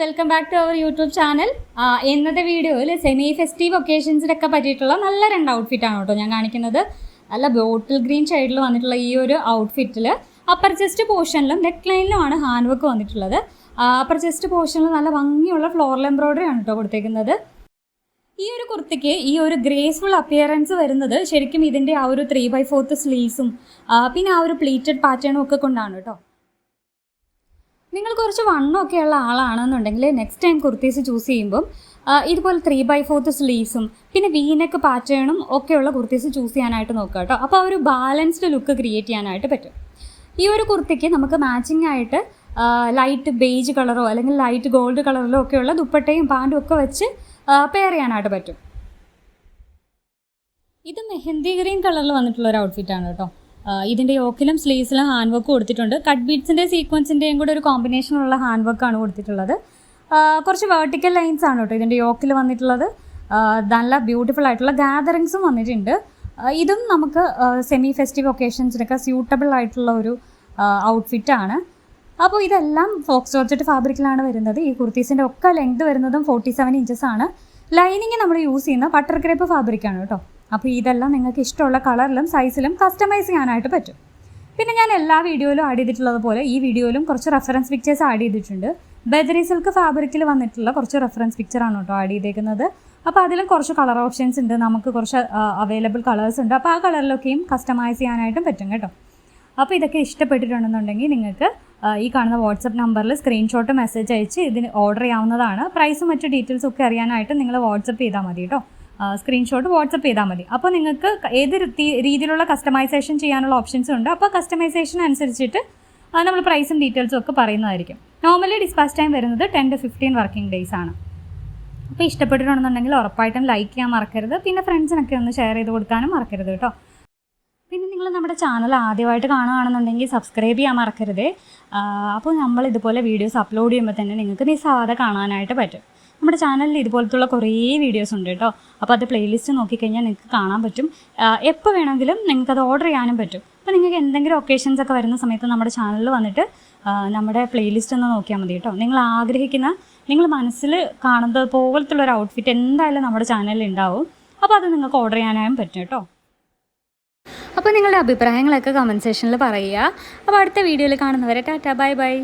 Welcome back to our YouTube channel. ഇന്നത്തെ വീഡിയോയിൽ semi festive ഒക്കേഷൻസിനൊക്കെ പറ്റിയിട്ടുള്ള നല്ല രണ്ട് ഔട്ട്ഫിറ്റാണ് കേട്ടോ ഞാൻ കാണിക്കുന്നത്. നല്ല ബോട്ടിൽ ഗ്രീൻ ഷെയ്ഡിൽ വന്നിട്ടുള്ള ഈ ഒരു ഔട്ട്ഫിറ്റിൽ അപ്പർ ചെസ്റ്റ് പോർഷനിലും നെക്ക് ലൈനിലുമാണ് ഹാൻഡ് വർക്ക് വന്നിട്ടുള്ളത്. അപ്പർ ചെസ്റ്റ് പോർഷനിൽ നല്ല ഭംഗിയുള്ള ഫ്ലോറൽ എംബ്രോയ്ഡറി ആണ് കേട്ടോ കൊടുത്തേക്കുന്നത്. ഈ ഒരു കുർത്തിക്ക് ഈ ഒരു ഗ്രേസ്ഫുൾ അപ്പിയറൻസ് വരുന്നത് ശരിക്കും ഇതിൻ്റെ ആ ഒരു 3/4 സ്ലീവ്സും പിന്നെ ആ ഒരു പ്ലീറ്റഡ് പാറ്റേണും ഒക്കെ കൊണ്ടാണ് കേട്ടോ. നിങ്ങൾ കുറച്ച് വണ്ണമൊക്കെ ഉള്ള ആളാണെന്നുണ്ടെങ്കിൽ നെക്സ്റ്റ് ടൈം കുർത്തീസ് ചൂസ് ചെയ്യുമ്പം ഇതുപോലെ 3/4 സ്ലീവ്സും പിന്നെ വീനെക്ക് പാറ്റേണും ഒക്കെയുള്ള കുർത്തീസ് ചൂസ് ചെയ്യാനായിട്ട് നോക്കുക കേട്ടോ. അപ്പോൾ ആ ഒരു ബാലൻസ്ഡ് ലുക്ക് ക്രിയേറ്റ് ചെയ്യാനായിട്ട് പറ്റും. ഈ ഒരു കുർത്തിക്ക് നമുക്ക് മാച്ചിങ് ആയിട്ട് ലൈറ്റ് ബേജ് കളറോ അല്ലെങ്കിൽ ലൈറ്റ് ഗോൾഡ് കളറിലോ ഒക്കെയുള്ള ദുപ്പട്ടയും പാൻറ്റും ഒക്കെ വെച്ച് പെയർ ചെയ്യാനായിട്ട് പറ്റും. ഇത് മെഹന്തി ഗ്രീൻ കളറിൽ വന്നിട്ടുള്ള ഒരു ഔട്ട്ഫിറ്റാണ് കേട്ടോ. ഇതിൻ്റെ യോക്കിലും സ്ലീവ്സിലും ഹാൻഡ് വർക്ക് കൊടുത്തിട്ടുണ്ട്. കട്ട് ബീഡ്സിൻ്റെ സീക്വൻസിൻ്റെയും കൂടെ ഒരു കോമ്പിനേഷനുള്ള ഹാൻഡ് വർക്കാണ് കൊടുത്തിട്ടുള്ളത്. കുറച്ച് വേർട്ടിക്കൽ ലൈൻസ് ആണ് കേട്ടോ ഇതിൻ്റെ യോക്കിൽ വന്നിട്ടുള്ളത്. നല്ല ബ്യൂട്ടിഫുൾ ആയിട്ടുള്ള ഗാദറിങ്സും വന്നിട്ടുണ്ട്. ഇതും നമുക്ക് സെമി ഫെസ്റ്റീവ് ഒക്കേഷൻസിനൊക്കെ സ്യൂട്ടബിൾ ആയിട്ടുള്ള ഒരു ഔട്ട്ഫിറ്റാണ്. അപ്പോൾ ഇതെല്ലാം ഫോക്സ് ജോർജറ്റ് ഫാബ്രിക്കിലാണ് വരുന്നത്. ഈ കുർത്തീസിൻ്റെ ഒക്കെ ലെങ്ത് വരുന്നതും 47 ഇഞ്ചസ് ആണ്. ലൈനിങ് നമ്മൾ യൂസ് ചെയ്യുന്ന ബട്ടർ ക്രേപ്പ് ഫാബ്രിക്കാണ് കേട്ടോ. അപ്പോൾ ഇതെല്ലാം നിങ്ങൾക്ക് ഇഷ്ടമുള്ള കളറിലും സൈസിലും കസ്റ്റമൈസ് ചെയ്യാനായിട്ട് പറ്റും. പിന്നെ ഞാൻ എല്ലാ വീഡിയോയിലും ആഡ് ചെയ്തിട്ടുള്ളത് പോലെ ഈ വീഡിയോയിലും കുറച്ച് റെഫറൻസ് പിക്ചേഴ്സ് ആഡ് ചെയ്തിട്ടുണ്ട്. ബദരി സിൽക്ക് ഫാബ്രിക്കിൽ വന്നിട്ടുള്ള കുറച്ച് റെഫറൻസ് പിക്ചറാണ് കേട്ടോ ആഡ് ചെയ്തേക്കുന്നത്. അപ്പോൾ അതിലും കുറച്ച് കളർ ഓപ്ഷൻസ് ഉണ്ട്, നമുക്ക് കുറച്ച് അവൈലബിൾ കളേഴ്സ് ഉണ്ട്. അപ്പോൾ ആ കളറിലൊക്കെയും കസ്റ്റമൈസ് ചെയ്യാനായിട്ടും പറ്റും കേട്ടോ. അപ്പോൾ ഇതൊക്കെ ഇഷ്ടപ്പെട്ടിട്ടുണ്ടെന്നുണ്ടെങ്കിൽ നിങ്ങൾക്ക് ഈ കാണുന്ന വാട്സപ്പ് നമ്പറിൽ സ്ക്രീൻഷോട്ട് മെസ്സേജ് അയച്ച് ഇതിന് ഓർഡർ ചെയ്യാവുന്നതാണ്. പ്രൈസും മറ്റു ഡീറ്റെയിൽസും ഒക്കെ അറിയാനായിട്ട് നിങ്ങൾ വാട്സപ്പ് ചെയ്താൽ മതി കേട്ടോ. സ്ക്രീൻഷോട്ട് വാട്സപ്പ് ചെയ്താൽ മതി. അപ്പോൾ നിങ്ങൾക്ക് ഏത് രീതിയിലുള്ള കസ്റ്റമൈസേഷൻ ചെയ്യാനുള്ള ഓപ്ഷൻസും ഉണ്ട്. അപ്പോൾ കസ്റ്റമൈസേഷൻ അനുസരിച്ചിട്ട് നമ്മൾ പ്രൈസും ഡീറ്റെയിൽസും ഒക്കെ പറയുന്നതായിരിക്കും. നോർമലി ഡിസ്പാച്ച് ടൈം വരുന്നത് 10 to 15 വർക്കിംഗ് ഡേയ്സ് ആണ്. അപ്പോൾ ഇഷ്ടപ്പെട്ടിട്ടുണ്ടെന്നുണ്ടെങ്കിൽ ഉറപ്പായിട്ടും ലൈക്ക് ചെയ്യാൻ മറക്കരുത്. പിന്നെ ഫ്രണ്ട്സിനൊക്കെ ഒന്ന് ഷെയർ ചെയ്ത് കൊടുക്കാനും മറക്കരുത് കേട്ടോ. പിന്നെ നിങ്ങൾ നമ്മുടെ ചാനൽ ആദ്യമായിട്ട് കാണുകയാണെന്നുണ്ടെങ്കിൽ സബ്സ്ക്രൈബ് ചെയ്യാൻ മറക്കരുത്. അപ്പോൾ നമ്മൾ ഇതുപോലെ വീഡിയോസ് അപ്ലോഡ് ചെയ്യുമ്പോൾ തന്നെ നിങ്ങൾക്ക് മിസ്സാവാതെ കാണാനായിട്ട് പറ്റും. നമ്മുടെ ചാനലിൽ ഇതുപോലത്തുള്ള കുറേ വീഡിയോസ് ഉണ്ട് കേട്ടോ. അപ്പോൾ അത് പ്ലേലിസ്റ്റ് നോക്കിക്കഴിഞ്ഞാൽ നിങ്ങൾക്ക് കാണാൻ പറ്റും. എപ്പോൾ വേണമെങ്കിലും നിങ്ങൾക്കത് ഓർഡർ ചെയ്യാനും പറ്റും. അപ്പോൾ നിങ്ങൾക്ക് എന്തെങ്കിലും ഒക്കേഷൻസ് ഒക്കെ വരുന്ന സമയത്ത് നമ്മുടെ ചാനലിൽ വന്നിട്ട് നമ്മുടെ പ്ലേലിസ്റ്റ് ഒന്ന് നോക്കിയാൽ മതി കേട്ടോ. നിങ്ങൾ ആഗ്രഹിക്കുന്ന, നിങ്ങൾ മനസ്സിൽ കാണുന്നത് പോലത്തുള്ളൊരു ഔട്ട്ഫിറ്റ് എന്തായാലും നമ്മുടെ ചാനലിൽ ഉണ്ടാവും. അപ്പോൾ അത് നിങ്ങൾക്ക് ഓർഡർ ചെയ്യാനായും പറ്റും കേട്ടോ. അപ്പോൾ നിങ്ങളുടെ അഭിപ്രായങ്ങളൊക്കെ കമൻറ്റ് സെക്ഷനിൽ പറയുക. അപ്പോൾ അടുത്ത വീഡിയോയിൽ കാണുന്നവരെ ടാറ്റാ ബൈ ബൈ.